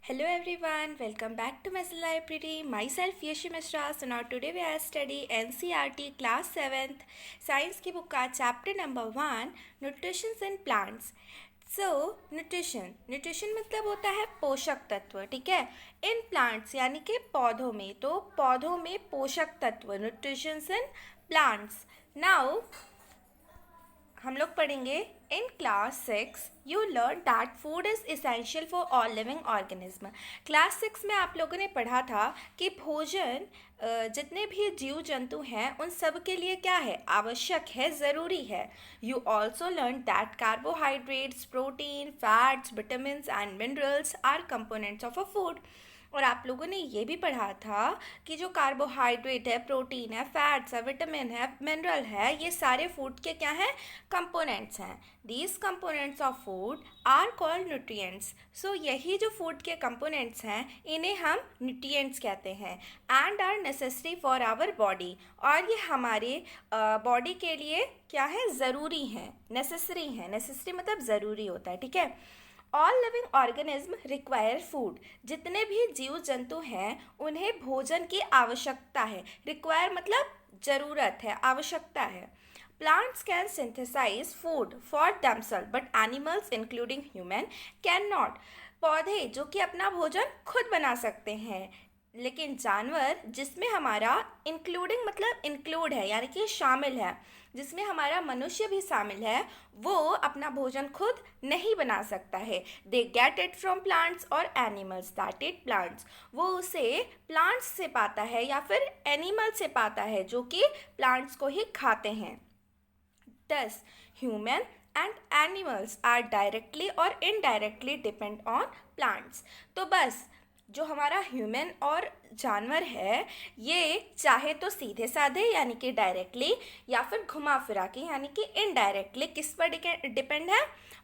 Hello everyone, welcome back to Messel Library. Myself Yashi Mishra. So now today we are study NCERT class 7th science की book का chapter number 1 nutrition in plants. So nutrition मतलब होता है पोषक तत्व, ठीक है, in plants यानी कि पौधों में, तो पौधों में पोषक तत्व न्यूट्रिशन इन प्लांट्स. नाउ हम लोग पढ़ेंगे in class 6 you learn that food is essential for all living organism. Class 6 में आप लोगों ने पढ़ा था कि भोजन जितने भी जीव जंतु हैं उन सब के लिए क्या है, आवश्यक है, ज़रूरी है. You also learn that carbohydrates, protein, fats, vitamin and minerals are components of a food. और आप लोगों ने ये भी पढ़ा था कि जो कार्बोहाइड्रेट है, प्रोटीन है, फैट्स है, विटामिन है, मिनरल है, ये सारे फूड के क्या हैं, कंपोनेंट्स हैं. These components of food are called nutrients. So यही जो फूड के कंपोनेंट्स हैं इन्हें हम न्यूट्रिएंट्स कहते हैं. And are necessary for our body, और ये हमारे बॉडी के लिए क्या है, ज़रूरी हैं, नेसेसरी हैं. नेसेसरी मतलब ज़रूरी होता है, ठीक है. All living organism require food. जितने भी जीव जंतु हैं उन्हें भोजन की आवश्यकता है. रिक्वायर मतलब ज़रूरत है, आवश्यकता है. Plants can synthesize food for themselves but animals including human can not. पौधे जो कि अपना भोजन खुद बना सकते हैं, लेकिन जानवर जिसमें हमारा इंक्लूडिंग मतलब इंक्लूड है यानी कि शामिल है, जिसमें हमारा मनुष्य भी शामिल है, वो अपना भोजन खुद नहीं बना सकता है. They get it from plants और एनिमल्स दैट इट प्लांट्स. वो उसे प्लांट्स से पाता है या फिर एनिमल से पाता है जो कि प्लांट्स को ही खाते हैं. Thus human and animals are directly और इनडायरेक्टली डिपेंड ऑन प्लांट्स. तो बस जो हमारा ह्यूमन और जानवर है ये चाहे तो सीधे साधे यानी कि डायरेक्टली, या फिर घुमा फिरा के यानी कि इनडायरेक्टली किस पर डिपेंड है,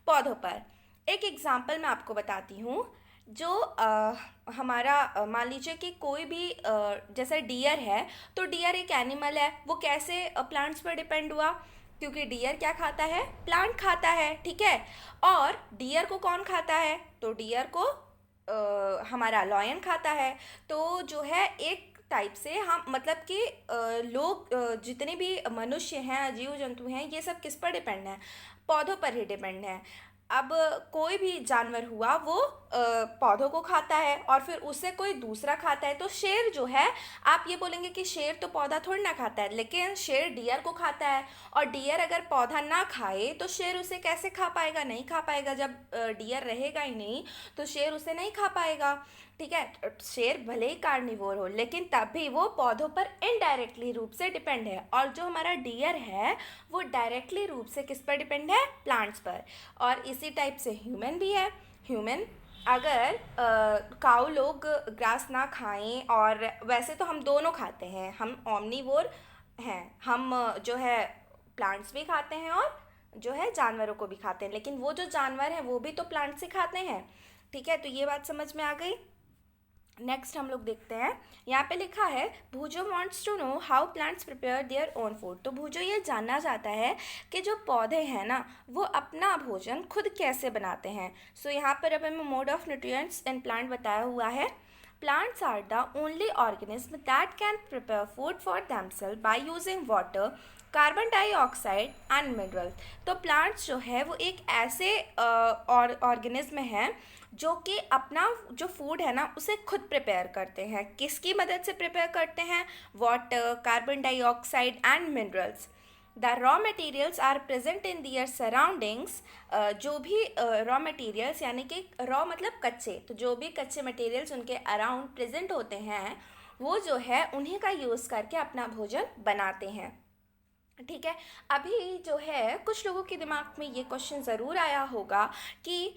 पौधों पर. एक एग्जांपल मैं आपको बताती हूँ. जो हमारा मान लीजिए कि कोई भी जैसे डियर है, तो डियर एक एनिमल है, वो कैसे प्लांट्स पर डिपेंड हुआ, क्योंकि डियर क्या खाता है, प्लांट खाता है, ठीक है. और डियर को कौन खाता है, तो डियर को हमारा लॉयन खाता है. तो जो है एक टाइप से हम मतलब कि लोग जितने भी मनुष्य हैं, जीव जंतु हैं, ये सब किस पर डिपेंड है, पौधों पर ही डिपेंड है. अब कोई भी जानवर हुआ वो पौधों को खाता है और फिर उससे कोई दूसरा खाता है. तो शेर जो है, आप ये बोलेंगे कि शेर तो पौधा थोड़ी ना खाता है, लेकिन शेर डियर को खाता है. और डियर अगर पौधा ना खाए तो शेर उसे कैसे खा पाएगा, नहीं खा पाएगा. जब डियर रहेगा ही नहीं तो शेर उसे नहीं खा पाएगा, ठीक है. शेर भले ही कार्निवोर हो लेकिन तब भी वो पौधों पर इनडायरेक्टली रूप से डिपेंड है. और जो हमारा डियर है वो डायरेक्टली रूप से किस पर डिपेंड है, प्लांट्स पर. और इसी टाइप से ह्यूमन भी है. ह्यूमन अगर काऊ लोग ग्रास ना खाएं, और वैसे तो हम दोनों खाते हैं, हम ओमनीवोर हैं, हम जो है प्लांट्स भी खाते हैं और जो है जानवरों को भी खाते हैं, लेकिन वो जो जानवर हैं वो भी तो प्लांट्स से खाते हैं, ठीक है. तो ये बात समझ में आ गई. नेक्स्ट हम लोग देखते हैं, यहाँ पे लिखा है Boojho wants to know how plants prepare their own food. तो भूजो ये जानना चाहता है कि जो पौधे हैं ना वो अपना भोजन खुद कैसे बनाते हैं. सो यहाँ पर अब हमें mode of nutrients in plant बताया हुआ है. Plants are the only organism that can prepare food for themselves by using water, carbon dioxide and mineral. तो प्लांट्स जो है वो एक ऐसे ऑर्गेनिज्म हैं जो कि अपना जो फूड है ना उसे खुद प्रिपेयर करते हैं. किसकी मदद से प्रिपेयर करते हैं, water, carbon dioxide and minerals. The raw materials are present in their surroundings. जो भी रॉ मटेरियल्स यानी कि रॉ मतलब कच्चे, तो जो भी कच्चे मटेरियल्स उनके अराउंड प्रेजेंट होते हैं वो जो है उन्हीं का यूज़ करके अपना भोजन बनाते हैं, ठीक है. अभी जो है कुछ लोगों के दिमाग में ये क्वेश्चन ज़रूर आया होगा कि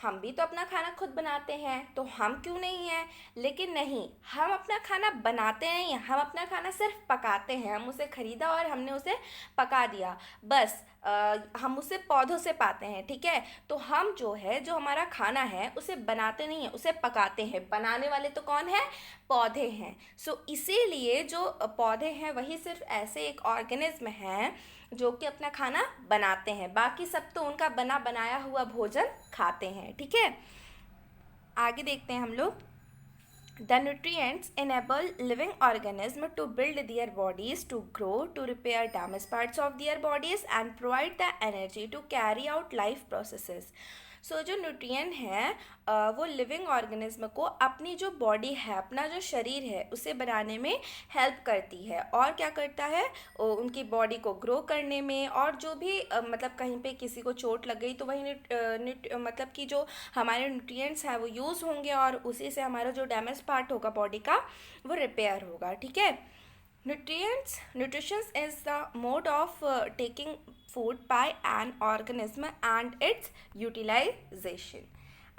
हम भी तो अपना खाना खुद बनाते हैं तो हम क्यों नहीं हैं. लेकिन नहीं, हम अपना खाना बनाते नहीं हैं, हम अपना खाना सिर्फ पकाते हैं. हम उसे ख़रीदा और हमने उसे पका दिया, बस. हम उसे पौधों से पाते हैं, ठीक है. तो हम जो है, जो हमारा खाना है उसे बनाते नहीं हैं, उसे पकाते हैं. बनाने वाले तो कौन है, पौधे हैं. सो इसीलिए जो पौधे हैं वही सिर्फ ऐसे एक ऑर्गेनिज्म हैं जो कि अपना खाना बनाते हैं, बाकी सब तो उनका बना बनाया हुआ भोजन खाते हैं, ठीक है. आगे देखते हैं हम लोग। The nutrients enable living organisms to build their bodies, to grow, to repair damaged parts of their bodies and provide the energy to carry out life processes. सो जो न्यूट्रिएंट हैं वो लिविंग ऑर्गेनिज्म को अपनी जो बॉडी है, अपना जो शरीर है, उसे बनाने में हेल्प करती है। और क्या करता है, उनकी बॉडी को ग्रो करने में, और जो भी मतलब कहीं पे किसी को चोट लग गई तो वही मतलब कि जो हमारे न्यूट्रिएंट्स हैं वो यूज़ होंगे और उसी से हमारा जो डैमेज पार्ट होगा बॉडी का वो रिपेयर होगा। ठीक है। Nutrition is the mode of taking food by an organism and its utilization.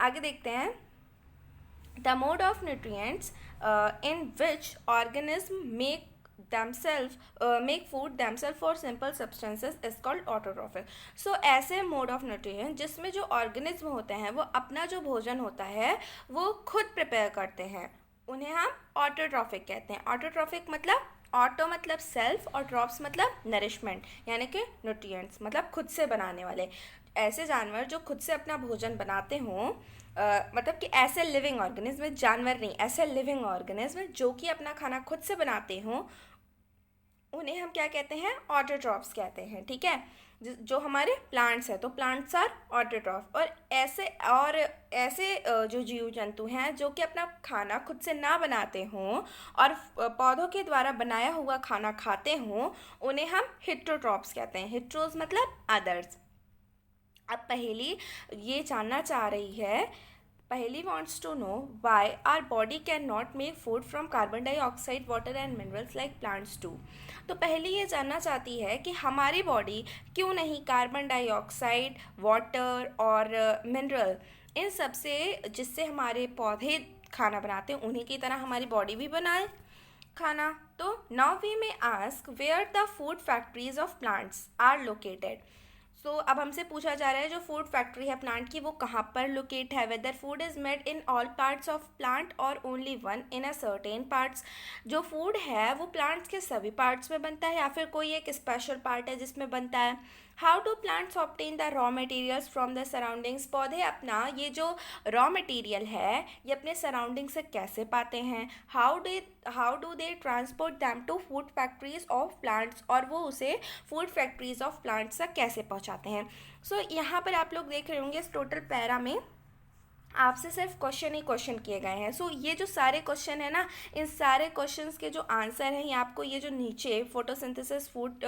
आगे देखते हैं। The mode of nutrients in which organisms make food themselves for simple substances is called autotrophic. So ऐसे mode of nutrient जिसमें जो organism होते हैं वो अपना जो भोजन होता है वो खुद प्रिपेयर करते हैं, उन्हें हम ऑटोट्रॉफिक कहते हैं। ऑटोट्रॉफिक मतलब ऑटो मतलब सेल्फ और ड्रॉप्स मतलब नरिशमेंट, यानी कि न्यूट्रिएंट्स मतलब खुद से बनाने वाले। ऐसे जानवर जो खुद से अपना भोजन बनाते हों, मतलब कि ऐसे लिविंग ऑर्गेनिज्म, जानवर नहीं, ऐसे लिविंग ऑर्गेनिज्म जो कि अपना खाना खुद से बनाते हों, उन्हें हम क्या कहते हैं, ऑटोट्रॉफ्स कहते हैं। ठीक है। जो हमारे प्लांट्स हैं तो प्लांट्स आर ऑटोट्रॉफ। और ऐसे जो जीव जंतु हैं जो कि अपना खाना खुद से ना बनाते हों और पौधों के द्वारा बनाया हुआ खाना खाते हों, उन्हें हम हिट्रोट्रॉफ्स कहते हैं। हिट्रोस मतलब अदर्स। अब पहेली ये जानना चाह रही है, पहेली wants to know why our body cannot make food from carbon dioxide, water and minerals like plants do. तो पहली ये जानना चाहती है कि हमारी बॉडी क्यों नहीं कार्बन डाइऑक्साइड, वाटर और मिनरल, इन सब से जिससे हमारे पौधे खाना बनाते हैं उन्हीं की तरह हमारी बॉडी भी बनाए खाना। तो now we may ask where the food factories of plants are located. So अब हमसे पूछा जा रहा है जो फूड फैक्ट्री है प्लांट की वो कहाँ पर लोकेट है। Whether food is made in all parts of plant और only one in a certain parts. जो फूड है वो प्लांट्स के सभी पार्ट्स में बनता है या फिर कोई एक स्पेशल पार्ट है जिसमें बनता है। How do plants obtain the raw materials from the surroundings. पौधे अपना ये जो रॉ मटेरियल है ये अपने सराउंडिंग से कैसे पाते हैं। How do they transport them to food factories of plants, और वो उसे फूड फैक्ट्रीज ऑफ प्लांट्स तक कैसे पहुंचाते हैं। सो यहाँ पर आप लोग देख रहे होंगे इस टोटल पैरा में आपसे सिर्फ क्वेश्चन ही क्वेश्चन किए गए हैं। सो ये जो सारे क्वेश्चन है ना, इन सारे क्वेश्चंस के जो आंसर हैं ये आपको ये जो नीचे photosynthesis, food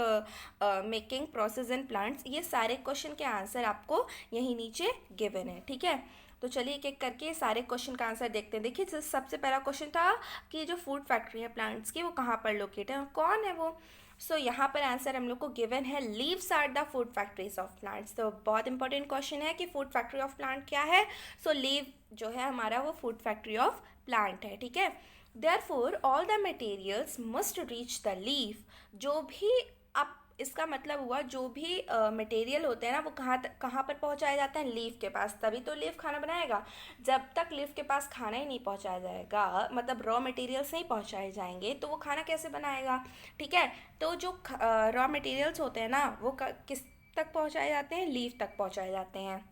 making process in plants, ये सारे क्वेश्चन के आंसर आपको यहीं नीचे गिवन है। ठीक है। तो चलिए एक एक करके सारे क्वेश्चन का आंसर देखते हैं। देखिए सबसे पहला क्वेश्चन था कि जो फूड फैक्ट्री है प्लांट्स की वो कहाँ पर लोकेट है, कौन है वो। सो यहाँ पर आंसर हम लोग को गिवन है leaves are the food factories of plants. तो बहुत इंपॉर्टेंट क्वेश्चन है कि फूड फैक्ट्री ऑफ प्लांट क्या है। सो लीव जो है हमारा वो फूड फैक्ट्री ऑफ प्लांट है। ठीक है। Therefore all the materials must reach the leaf. जो भी, अब इसका मतलब हुआ जो भी मटेरियल होते हैं ना वो कहाँ पर पहुँचाया जाता है, लीफ के पास। तभी तो लीफ खाना बनाएगा। जब तक लीफ के पास खाना ही नहीं पहुँचाया जाएगा, मतलब रॉ मटेरियल्स नहीं पहुँचाए जाएंगे, तो वो खाना कैसे बनाएगा। ठीक है। तो जो रॉ मटेरियल्स होते हैं ना वो किस तक पहुँचाए जाते हैं, लीफ तक पहुँचाए जाते हैं।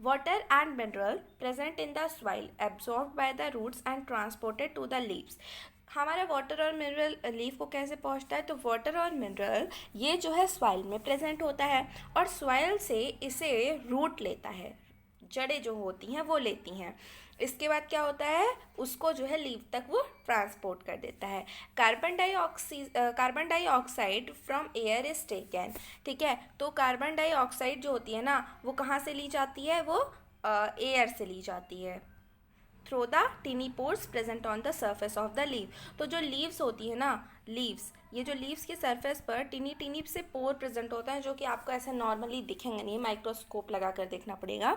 Water and mineral present in the soil absorbed by the roots and transported to the leaves. हमारा वाटर और मिनरल लीफ को कैसे पहुंचता है, तो वाटर और मिनरल ये जो है सॉइल में प्रेजेंट होता है और सॉइल से इसे रूट लेता है, जड़ें जो होती हैं वो लेती हैं। इसके बाद क्या होता है, उसको जो है लीफ तक वो ट्रांसपोर्ट कर देता है। Carbon dioxide from air is taken. ठीक है। तो कार्बन डाइऑक्साइड जो होती है ना वो कहाँ से ली जाती है, वो एयर से ली जाती है through the टिनी pores present on the surface of the leave. तो जो लीव्स होती है ना, लीव्स, ये जो लीव्स के सरफेस पर टिनी से पोर प्रेजेंट होता है जो कि आपको ऐसे नॉर्मली दिखेंगे नहीं, माइक्रोस्कोप लगा कर देखना पड़ेगा।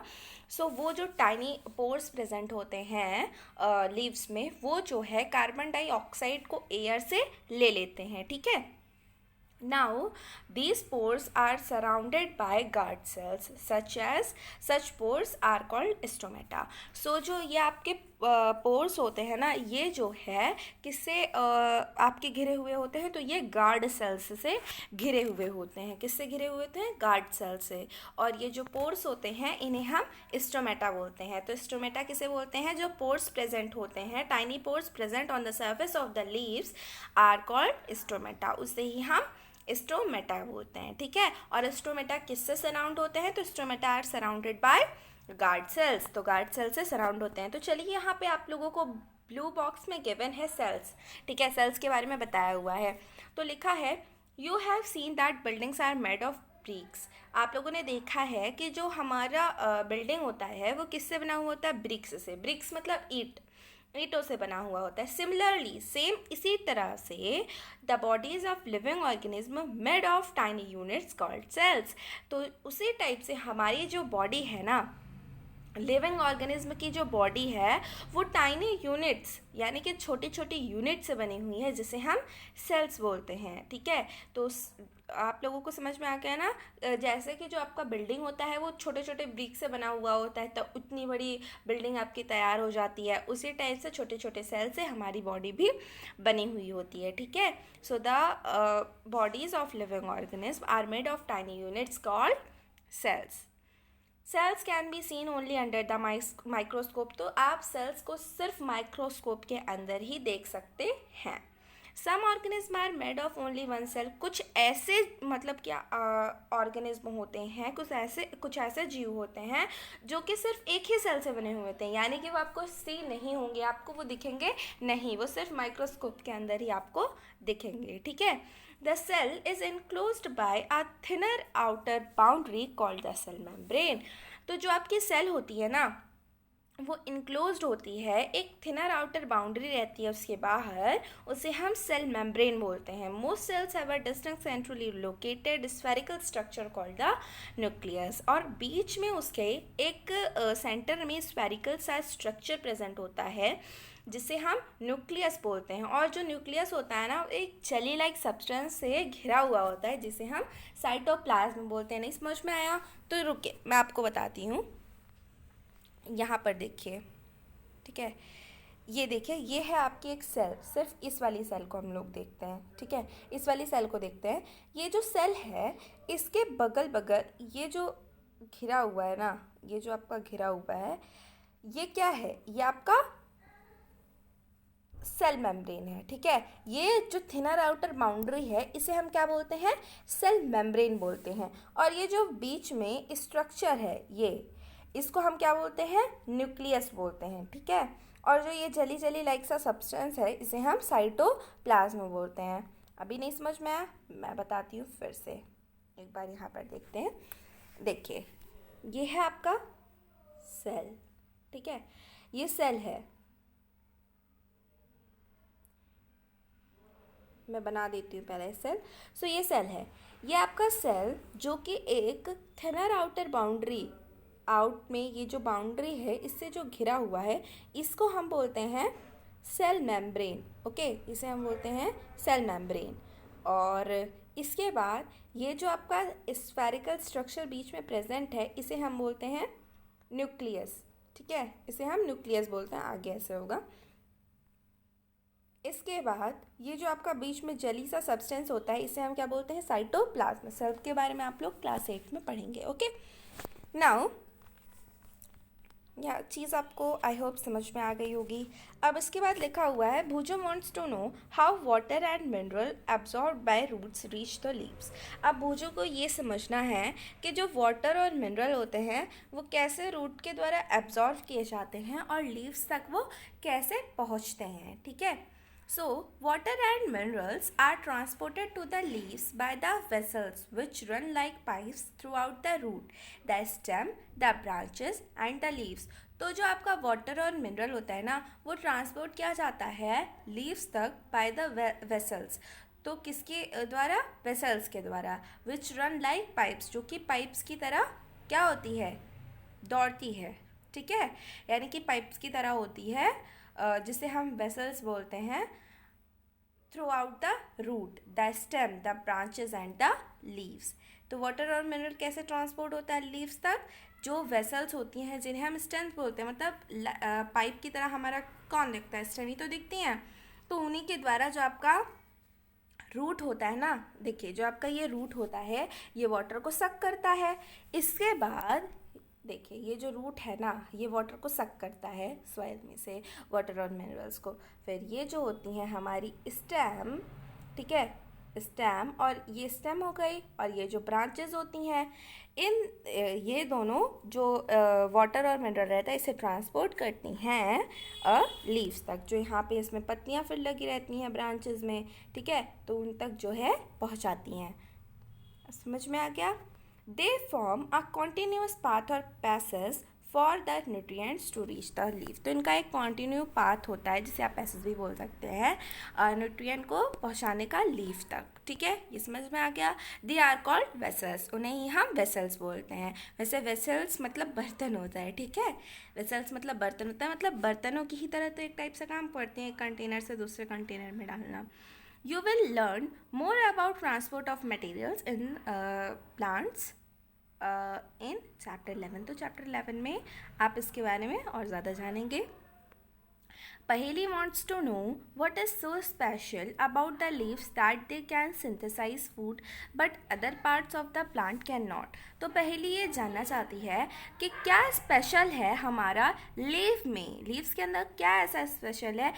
सो वो जो टाइनी पोर्स प्रेजेंट होते हैं लीव्स में, वो जो है कार्बन डाइऑक्साइड को एयर से ले लेते हैं। ठीक है। Now, these pores are surrounded by guard cells such pores are called stomata. So जो ये आपके पोर्स होते हैं ना, ये जो है किससे आपके घिरे हुए होते हैं, तो ये गार्ड सेल्स से घिरे हुए होते हैं. किससे घिरे हुए होते हैं? गार्ड सेल से. और ये जो पोर्स होते हैं इन्हें हम स्टोमेटा बोलते हैं. तो स्टोमेटा किसे बोलते हैं? जो पोर्स प्रेजेंट होते हैं, tiny pores present on the surface of the leaves are called stomata. उससे ही हम स्टोमेटा बोलते हैं. ठीक है. और स्टोमेटा किससे सराउंड होते हैं? तो stomata are surrounded by guard cells. तो गार्ड सेल से सराउंड होते हैं. तो चलिए यहाँ पे आप लोगों को ब्लू बॉक्स में गिवन है सेल्स. ठीक है. सेल्स के बारे में बताया हुआ है. तो लिखा है you have seen that buildings are made of bricks. आप लोगों ने देखा है कि जो हमारा बिल्डिंग होता है वो किससे बना हुआ होता है? ब्रिक्स से. ब्रिक्स मतलब ईंटों से बना हुआ होता है. सिमिलरली सेम इसी तरह से the bodies of living organism made of tiny units called cells. तो उसी टाइप से हमारी जो बॉडी है ना, लिविंग ऑर्गेनिज्म की जो बॉडी है वो टाइनी यूनिट्स यानी कि छोटी छोटी यूनिट से बनी हुई है, जिसे हम सेल्स बोलते हैं. ठीक है. तो आप लोगों को समझ में आ गया ना. जैसे कि जो आपका बिल्डिंग होता है वो छोटे छोटे ब्रिक से बना हुआ होता है, तो उतनी बड़ी बिल्डिंग आपकी तैयार हो जाती है. उसी टाइप से छोटे छोटे सेल से हमारी बॉडी भी बनी हुई होती है. ठीक है. So the bodies of living organism are made of tiny units called cells. Cells can be seen only under the microscope. तो आप सेल्स को सिर्फ माइक्रोस्कोप के अंदर ही देख सकते हैं. Some organism are made of only one cell. कुछ ऐसे मतलब क्या ऑर्गेनिज्म होते हैं, कुछ ऐसे जीव होते हैं जो कि सिर्फ एक ही सेल से बने हुए होते हैं, यानी कि वो आपको सी नहीं होंगे, आपको वो दिखेंगे नहीं, वो सिर्फ माइक्रोस्कोप के अंदर ही आपको दिखेंगे. ठीक है. The cell is enclosed by a thinner outer boundary called the cell membrane. तो जो आपकी सेल होती है ना वो इनक्लोज्ड होती है, एक थिनर आउटर बाउंड्री रहती है उसके बाहर, उसे हम सेल मेम्ब्रेन बोलते हैं. Most cells have a distinct centrally located spherical structure called the nucleus. और बीच में उसके एक सेंटर में स्फेरिकल सा स्ट्रक्चर प्रेजेंट होता है जिसे हम न्यूक्लियस बोलते हैं. और जो न्यूक्लियस होता है ना एक जेली लाइक सब्सटेंस से घिरा हुआ होता है जिसे हम साइटोप्लाज्म बोलते हैं. नहीं समझ में आया तो रुकिए मैं आपको बताती हूँ. यहाँ पर देखिए. ठीक है. ये देखिए, ये है आपकी एक सेल. सिर्फ इस वाली सेल को हम लोग देखते हैं. ठीक है. इस वाली सेल को देखते हैं. ये जो सेल है इसके बगल बगल ये जो घिरा हुआ है ना, ये जो आपका घिरा हुआ है ये क्या है? ये आपका सेल मेम्ब्रेन है. ठीक है. ये जो थिनर आउटर बाउंड्री है इसे हम क्या बोलते हैं? सेल मेम्ब्रेन बोलते हैं. और ये जो बीच में स्ट्रक्चर है ये, इसको हम क्या बोलते हैं? न्यूक्लियस बोलते हैं. ठीक है. और जो ये जली जली लाइक सा सब्सटेंस है इसे हम साइटोप्लाज्म बोलते हैं. अभी नहीं समझ में आया? मैं बताती हूँ फिर से. एक बार यहाँ पर देखते हैं. देखिए, ये है आपका सेल. ठीक है. ये सेल है. मैं बना देती हूँ पहले सेल. सो ये सेल है. ये आपका सेल जो कि एक थिनर आउटर बाउंड्री आउट में ये जो बाउंड्री है इससे जो घिरा हुआ है इसको हम बोलते हैं सेल मेम्ब्रेन. ओके. इसे हम बोलते हैं सेल मेम्ब्रेन. और इसके बाद ये जो आपका स्फेरिकल स्ट्रक्चर बीच में प्रेजेंट है इसे हम बोलते हैं न्यूक्लियस. ठीक है. इसे हम न्यूक्लियस बोलते हैं. आगे ऐसे होगा. इसके बाद ये जो आपका बीच में जली सा सब्सटेंस होता है इसे हम क्या बोलते हैं? साइटोप्लाज्म. सेल के बारे में आप लोग क्लास 8 में पढ़ेंगे. ओके. नाउ यह चीज़ आपको आई होप समझ में आ गई होगी. अब इसके बाद लिखा हुआ है Boojho wants to know how water and mineral absorb by roots reach the leaves. अब भुजो को ये समझना है कि जो वाटर और मिनरल होते हैं वो कैसे रूट के द्वारा एब्जॉर्ब किए जाते हैं और लीव्स तक वो कैसे पहुँचते हैं. ठीक है. So, water and minerals are transported to the leaves by the vessels which run like pipes throughout the root, the stem, the branches and the leaves. तो जो आपका वाटर और मिनरल होता है ना वो ट्रांसपोर्ट किया जाता है लीव्स तक बाय द वेसल्स. तो किसके द्वारा? वेसल्स के द्वारा. विच रन लाइक पाइप्स, जो कि पाइप्स की तरह क्या होती है? दौड़ती है. ठीक है. यानी कि पाइप्स की तरह होती है जिसे हम वेसल्स बोलते हैं. Throughout the root, the stem, the branches and the leaves. तो वाटर और मिनरल कैसे ट्रांसपोर्ट होता है लीव्स तक? जो वेसल्स होती हैं जिन्हें हम स्टेम्स बोलते हैं, मतलब पाइप की तरह हमारा कौन दिखता है, स्टेम ही तो दिखती हैं। तो उन्हीं के द्वारा जो आपका रूट होता है ना, देखिए जो आपका ये रूट होता है ये वाटर को सक करता है। इसके बाद देखिए ये जो रूट है ना ये वाटर को सक करता है सॉइल में से, वाटर और मिनरल्स को। फिर ये जो होती हैं हमारी स्टेम, ठीक है, स्टेम, और ये स्टेम हो गई, और ये जो ब्रांचेस होती हैं इन ये दोनों जो वाटर और मिनरल रहता है इसे ट्रांसपोर्ट करती हैं लीव्स तक, जो यहाँ पे इसमें पत्तियाँ फिर लगी रहती हैं ब्रांचेस में, ठीक है, तो उन तक जो है पहुँचाती हैं। समझ में आ गया? They form a continuous path और passage for the nutrients to reach the leaf. तो इनका एक कॉन्टिन्यू पाथ होता है जिसे आप पैसेज भी बोल सकते हैं न्यूट्रिएंट को पहुंचाने का लीफ तक, ठीक है, ये समझ में आ गया। दे आर कॉल्ड वेसल्स, उन्हें ही हम वेसल्स बोलते हैं। वैसे वेसल्स मतलब बर्तन होता है, ठीक है, वेसल्स मतलब बर्तन होता है, मतलब बर्तनों की ही तरह तो एक टाइप से काम करते हैं, एक कंटेनर से दूसरे कंटेनर में डालना। You will learn more about transport of materials in plants in chapter 11। तो chapter 11 में आप इसके बारे में और ज़्यादा जानेंगे। Paheli wants to know what is so special about the leaves that they can synthesize food but other parts of the plant cannot। तो पहेली ये जानना चाहती है कि क्या स्पेशल है हमारा लीफ में, लीव्स के अंदर क्या ऐसा स्पेशल है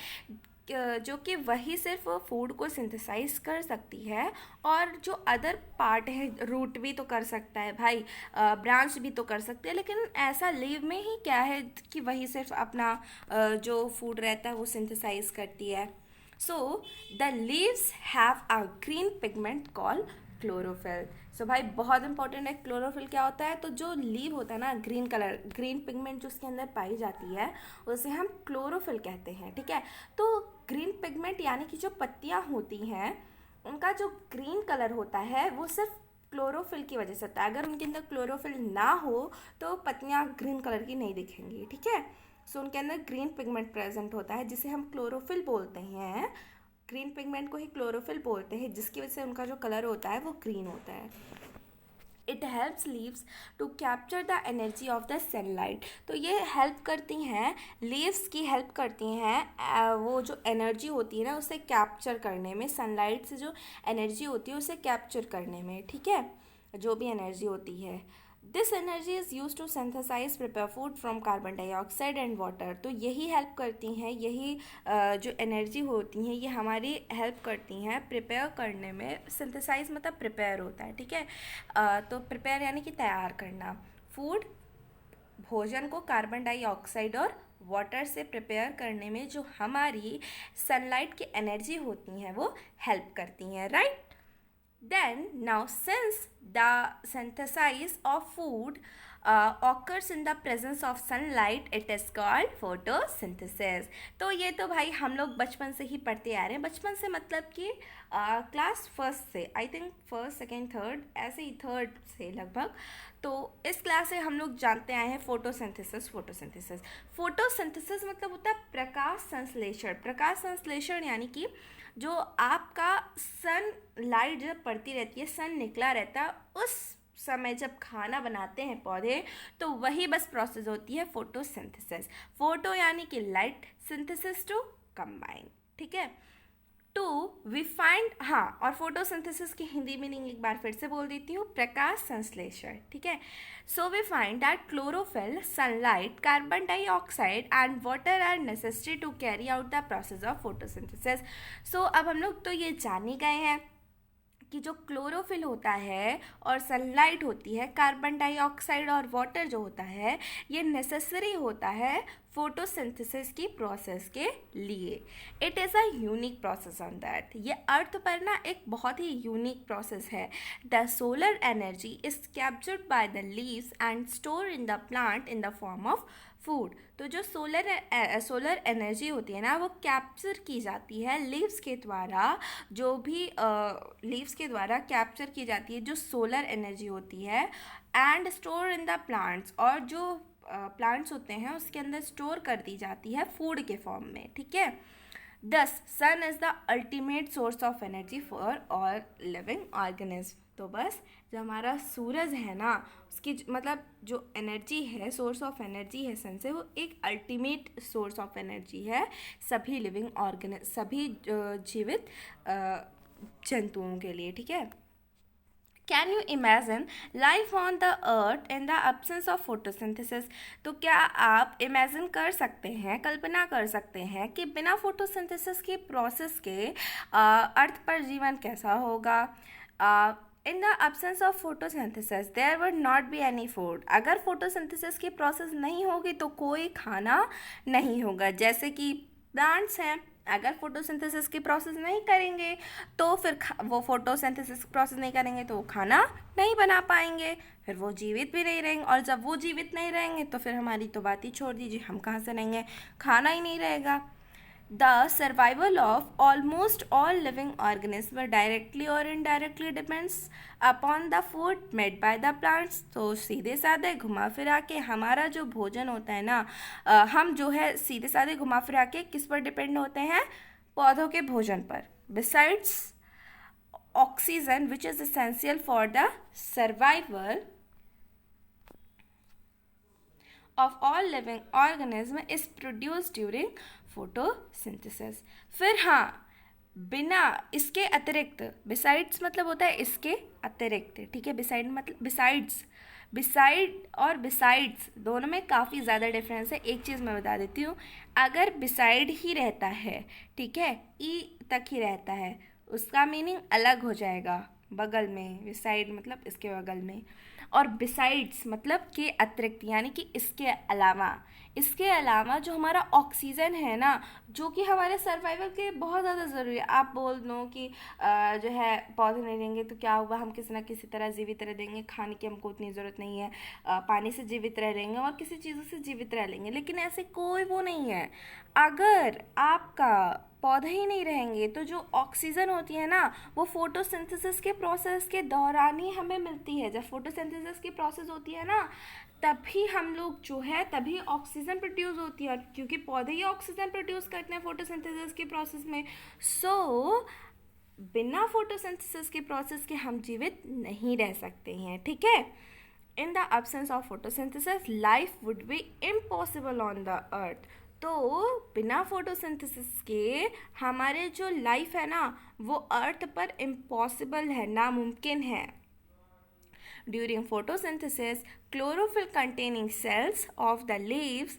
जो कि वही सिर्फ फूड को सिंथेसाइज कर सकती है, और जो अदर पार्ट है, रूट भी तो कर सकता है भाई, ब्रांच भी तो कर सकते हैं, लेकिन ऐसा लीव में ही क्या है कि वही सिर्फ अपना जो फूड रहता है वो सिंथेसाइज करती है। So the leaves have a green pigment called chlorophyll. So भाई बहुत इंपॉर्टेंट है, क्लोरोफिल क्या होता है? तो जो लीव होता है ना, ग्रीन कलर, ग्रीन पिगमेंट जो उसके अंदर पाई जाती है उसे हम क्लोरोफिल कहते हैं, ठीक है। तो ग्रीन पिगमेंट यानी कि जो पत्तियां होती हैं उनका जो ग्रीन कलर होता है वो सिर्फ क्लोरोफिल की वजह से होता है। अगर उनके अंदर क्लोरोफिल ना हो तो पत्तियां ग्रीन कलर की नहीं दिखेंगी, ठीक है। सो उनके अंदर ग्रीन पिगमेंट प्रेजेंट होता है जिसे हम क्लोरोफिल बोलते हैं। ग्रीन पिगमेंट को ही क्लोरोफिल बोलते हैं, जिसकी वजह से उनका जो कलर होता है वो ग्रीन होता है। It helps leaves to capture the energy of the sunlight. तो ये हेल्प करती हैं, लीव्स की हेल्प करती हैं वो जो एनर्जी होती है ना उसे कैप्चर करने में, सनलाइट से जो एनर्जी होती है उसे कैप्चर करने में, ठीक है, जो भी एनर्जी होती है। This energy is use to synthesize prepare food from carbon dioxide and water. तो यही हेल्प करती हैं, यही जो एनर्जी होती हैं ये हमारी हेल्प करती हैं प्रिपेयर करने में। सिंथेसाइज मतलब प्रिपेयर होता है, ठीक है, तो प्रिपेयर यानी कि तैयार करना फूड, भोजन को कार्बन डाइऑक्साइड और वाटर से प्रिपेयर करने में जो हमारी सनलाइट की एनर्जी होती हैं वो हेल्प करती हैं, right. Then now since the synthesis of food occurs in the presence of sunlight, it is called photosynthesis। तो ये तो भाई हम लोग बचपन से ही पढ़ते आ रहे हैं, बचपन से मतलब कि क्लास फर्स्ट से, I think first second third ऐसे ही, थर्ड से लगभग। तो इस क्लास से हम लोग जानते आए हैं फोटोसिंथेसिस। फोटोसिंथेसिस मतलब होता है प्रकाश संश्लेषण। प्रकाश संश्लेषण यानी कि जो आपका सन लाइट जब पड़ती रहती है, सन निकला रहता है, उस समय जब खाना बनाते हैं पौधे तो वही बस प्रोसेस होती है फोटोसिंथेसिस। फोटो यानी कि लाइट, सिंथेसिस टू कंबाइन, ठीक है। टू वी फाइंड, हाँ, और फोटोसिंथेसिस की हिंदी मीनिंग एक बार फिर से बोल देती हूँ, प्रकाश संश्लेषण, ठीक है। So we find that chlorophyll, sunlight, carbon dioxide and water are necessary to carry out the process of photosynthesis. So अब हम लोग तो ये जान ही गए हैं कि जो क्लोरोफिल होता है और सनलाइट होती है, कार्बन डाइऑक्साइड और वाटर जो होता है, ये नेसेसरी होता है फोटोसिंथेसिस की प्रोसेस के लिए। It is a unique process on that. ये अर्थ पर ना एक बहुत ही यूनिक प्रोसेस है। The solar energy is captured by the leaves and store in the plant in the form of food. तो जो सोलर एनर्जी होती है ना वो कैप्चर की जाती है लीव्स के द्वारा, जो भी लीव्स के द्वारा कैप्चर की जाती है जो सोलर एनर्जी होती है, and store in the plants, और जो प्लांट्स होते हैं उसके अंदर स्टोर कर दी जाती है फूड के फॉर्म में, ठीक है। Thus, sun is the ultimate source of energy for all living organism. तो बस जो हमारा सूरज है ना, उसकी मतलब जो एनर्जी है, सोर्स ऑफ एनर्जी है सन से, वो एक अल्टीमेट सोर्स ऑफ एनर्जी है सभी लिविंग ऑर्गेनिज्म, सभी जीवित जंतुओं के लिए, ठीक है. Can you imagine life on the earth in the absence of photosynthesis. तो क्या आप इमेजिन कर सकते हैं, कल्पना कर सकते हैं कि बिना फोटोसिंथेसिस की प्रोसेस के अर्थ पर जीवन कैसा होगा. In the absence of photosynthesis there would not be any food. अगर फोटोसिंथेसिस की प्रोसेस नहीं होगी तो कोई खाना नहीं होगा. जैसे कि प्लांट्स हैं, अगर फोटोसिंथेसिस की प्रोसेस नहीं करेंगे तो फिर वो फोटोसिंथेसिस प्रोसेस नहीं करेंगे तो वो खाना नहीं बना पाएंगे, फिर वो जीवित भी नहीं रहेंगे. और जब वो जीवित नहीं रहेंगे तो फिर हमारी तो बात ही छोड़ दीजिए, हम कहाँ से रहेंगे, खाना ही नहीं रहेगा. The survival of almost all living organisms directly or indirectly depends upon the food made by the plants. तो सीधे साधे घुमा फिरा के हमारा जो भोजन होता है ना, हम जो है सीधे साधे घुमा फिरा के किस पर डिपेंड होते हैं, पौधों के भोजन पर. Besides oxygen which is essential for the survival of all living organism is produced during photosynthesis. फिर हाँ, बिना इसके अतिरिक्त, बिसाइड्स मतलब होता है इसके अतिरिक्त, ठीक है. बिसाइड मतलब बिसाइड्स, बिसाइड और बिसाइड्स दोनों में काफ़ी ज़्यादा डिफरेंस है. एक चीज़ मैं बता देती हूँ, अगर बिसाइड ही रहता है, ठीक है, ई तक ही रहता है, उसका मीनिंग अलग हो जाएगा, बगल में. बिसाइड मतलब इसके बगल में, और बिसाइड्स मतलब के अतिरिक्त, यानी कि इसके अलावा. इसके अलावा जो हमारा ऑक्सीजन है ना, जो कि हमारे सर्वाइवल के बहुत ज़्यादा ज़रूरी है. आप बोल दो कि जो है पौधे नहीं रहेंगे तो क्या होगा, हम किसी ना किसी तरह जीवित रह देंगे, खाने की हमको उतनी ज़रूरत नहीं है, पानी से जीवित रह लेंगे और किसी चीज़ों से जीवित रह लेंगे. लेकिन ऐसे कोई वो नहीं है. अगर आपका पौधे ही नहीं रहेंगे तो जो ऑक्सीजन होती है ना, वो फोटोसिंथेसिस के प्रोसेस के दौरान ही हमें मिलती है. जब फोटोसिंथेसिस की प्रोसेस होती है ना, तभी हम लोग जो है, तभी ऑक्सीजन प्रोड्यूस होती है, क्योंकि पौधे ही ऑक्सीजन प्रोड्यूस करते हैं फोटोसिंथेसिस की प्रोसेस में. सो बिना फोटोसिंथेसिस की प्रोसेस के हम जीवित नहीं रह सकते हैं, ठीक है. इन the absence of photosynthesis life would be impossible on the earth. तो बिना फोटोसिंथेसिस के हमारे जो लाइफ है ना, वो अर्थ पर इम्पॉसिबल है, नामुमकिन है. During photosynthesis, chlorophyll containing cells of the leaves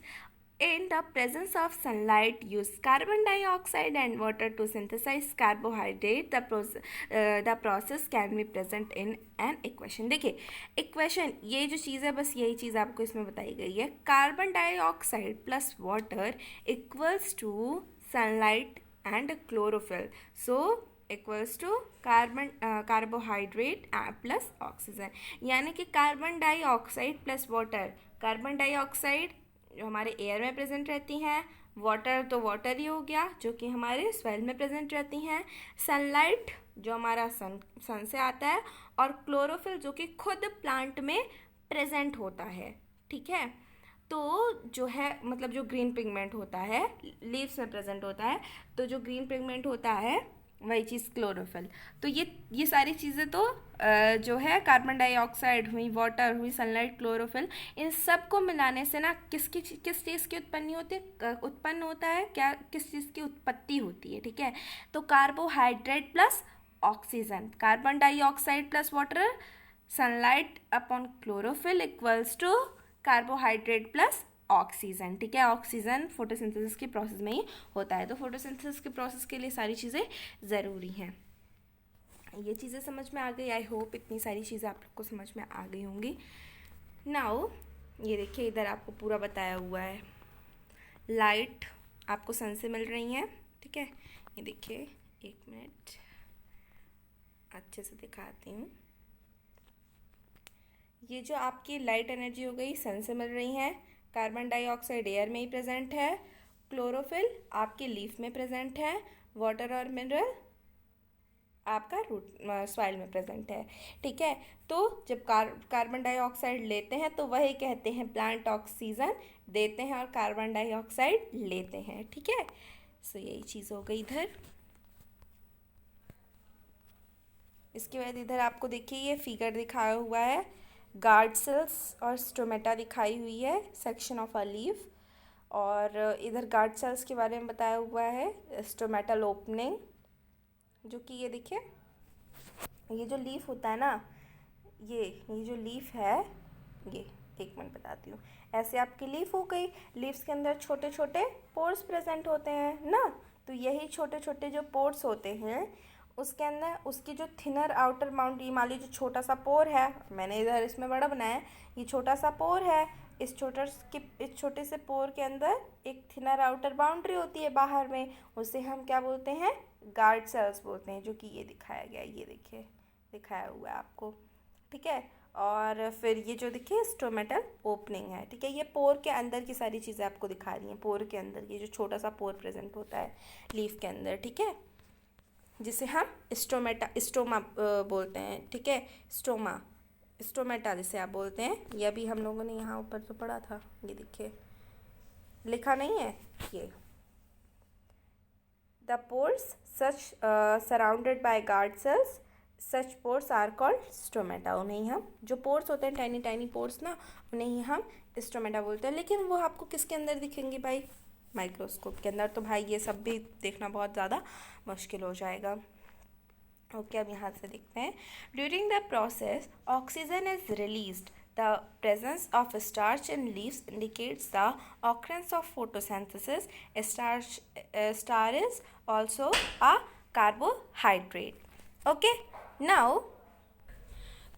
in the presence of sunlight use carbon dioxide and water to synthesize carbohydrate. The process can be present in an equation. देखिए equation, ये जो चीज़ है बस यही चीज़ आपको इसमें बताई गई है. Carbon dioxide plus water equals to sunlight and chlorophyll. So equals to carbohydrate plus oxygen. यानी कि carbon dioxide plus water. Carbon dioxide जो हमारे एयर में प्रेजेंट रहती हैं, वाटर तो वाटर ही हो गया जो कि हमारे सॉइल में प्रेजेंट रहती हैं, सनलाइट जो हमारा सन से आता है, और क्लोरोफिल जो कि खुद प्लांट में प्रेजेंट होता है, ठीक है. तो जो है मतलब जो ग्रीन पिगमेंट होता है लीव्स में प्रेजेंट होता है, तो जो ग्रीन पिगमेंट होता है वही चीज़ क्लोरोफिल. तो ये सारी चीज़ें तो जो है कार्बन डाइऑक्साइड हुई, वाटर हुई, सनलाइट, क्लोरोफिल, इन सब को मिलाने से ना किस चीज़ की उत्पन्न होता है, क्या किस चीज़ की उत्पत्ति होती है, ठीक है. तो carbohydrate plus oxygen, carbon dioxide plus water, sunlight upon chlorophyll equals to carbohydrate plus oxygen, ठीक है. ऑक्सीजन फोटोसिंथेसिस की प्रोसेस में ही होता है. तो फोटोसिंथेसिस की प्रोसेस के लिए सारी चीज़ें ज़रूरी हैं. ये चीज़ें समझ में आ गई. आई होप इतनी सारी चीज़ें आप लोग को समझ में आ गई होंगी. नाउ ये देखिए, इधर आपको पूरा बताया हुआ है. लाइट आपको सन से मिल रही है, ठीक है. ये देखिए, एक मिनट अच्छे से दिखाती हूँ. ये जो आपकी लाइट एनर्जी हो गई सन से मिल रही है. कार्बन डाइऑक्साइड एयर में ही प्रेजेंट है, क्लोरोफिल आपके लीफ में प्रेजेंट है, वाटर और मिनरल आपका रूट सॉइल में प्रेजेंट है, ठीक है. तो जब कार्बन डाइऑक्साइड लेते हैं तो वही कहते हैं प्लांट ऑक्सीजन देते हैं और कार्बन डाइऑक्साइड लेते हैं, ठीक है. सो यही चीज़ हो गई इधर। इसके बाद इधर आपको देखिए ये फिगर दिखाया हुआ है, गार्ड सेल्स और स्टोमेटा दिखाई हुई है, सेक्शन ऑफ अ लीफ। और इधर गार्ड सेल्स के बारे में बताया हुआ है, स्टोमेटल ओपनिंग, जो कि ये देखिए, ये जो लीफ होता है ना, ये जो लीफ है, ये एक मिनट बताती हूँ। ऐसे आपकी लीफ हो गई, लीव्स के अंदर छोटे छोटे पोर्स प्रेजेंट होते हैं ना, तो यही छोटे छोटे जो पोर्स होते हैं उसके अंदर उसकी जो थिनर आउटर बाउंड्री, मान लीजिए छोटा सा पोर है, मैंने इधर इसमें बड़ा बनाया है, ये छोटा सा पोर है, इस छोटे से पोर के अंदर एक थिनर आउटर बाउंड्री होती है बाहर में, उसे हम क्या बोलते हैं, गार्ड सेल्स बोलते हैं, जो कि ये दिखाया गया है, ये देखिए दिखाया हुआ है आपको, ठीक है। और फिर ये जो देखिए स्टोमेटल ओपनिंग है, ठीक है, ये पोर के अंदर की सारी चीज़ें आपको दिखा रही हैं, पोर के अंदर ये जो छोटा सा पोर प्रेजेंट होता है लीफ के अंदर, ठीक है, जिसे हम स्टोमा बोलते हैं, ठीक है, स्टोमेटा जिसे आप बोलते हैं। यह भी हम लोगों ने यहाँ ऊपर तो पढ़ा था, ये देखिए लिखा नहीं है ये, the pores such surrounded by guard cells, such pores are called stomata. उन्हें ही हम, जो पोर्स होते हैं टाइनी टाइनी पोर्स ना, उन्हें ही हम स्टोमेटा बोलते हैं। लेकिन वो आपको किसके अंदर दिखेंगे भाई, माइक्रोस्कोप के अंदर, तो भाई ये सब भी देखना बहुत ज़्यादा मुश्किल हो जाएगा। ओके, अब यहाँ से देखते हैं। During the process oxygen is released, the presence of starch in leaves indicates the occurrence of photosynthesis. Star is also a carbohydrate. Okay, now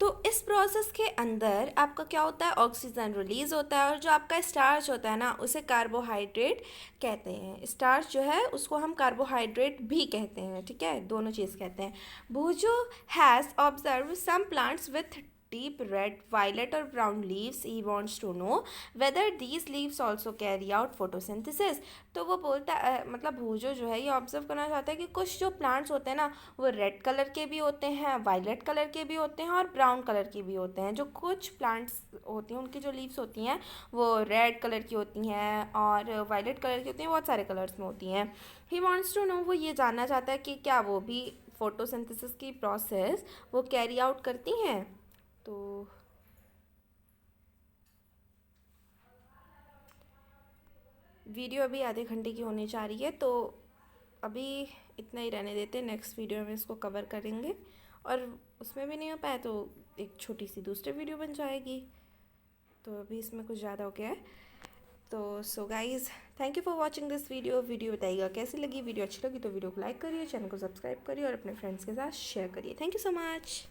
तो इस प्रोसेस के अंदर आपका क्या होता है, ऑक्सीजन रिलीज होता है, और जो आपका स्टार्च होता है ना, उसे कार्बोहाइड्रेट कहते हैं। स्टार्च जो है उसको हम कार्बोहाइड्रेट भी कहते हैं, ठीक है, दोनों चीज़ कहते हैं। Boojho has observe some plants with deep red, violet or brown leaves. He wants to know whether these leaves also carry out photosynthesis. तो वो बोलता मतलब भूजो जो है ये ऑब्जर्व करना चाहता है कि कुछ जो प्लांट्स होते हैं ना, वो रेड कलर के भी होते हैं, वायलेट कलर के भी होते हैं और ब्राउन कलर के भी होते हैं। जो कुछ प्लांट्स होती हैं उनकी जो लीव्स होती हैं वो रेड कलर की होती हैं और वायलेट कलर की होती हैं, बहुत सारे कलर्स में होती हैं। ही वॉन्ट्स टू नो, वो ये जानना चाहता है कि क्या वो भी फोटोसिंथेसिस की प्रोसेस वो कैरी आउट करती हैं। तो वीडियो अभी आधे घंटे की होने जा रही है, तो अभी इतना ही रहने देते हैं, नेक्स्ट वीडियो में इसको कवर करेंगे, और उसमें भी नहीं हो पाया तो एक छोटी सी दूसरी वीडियो बन जाएगी। तो अभी इसमें कुछ ज़्यादा हो गया है। तो so guys, thank you for watching this video बताइएगा कैसी लगी। वीडियो अच्छी लगी तो वीडियो को लाइक करिए, चैनल को सब्सक्राइब करिए और अपने फ्रेंड्स के साथ शेयर करिए। Thank you so much.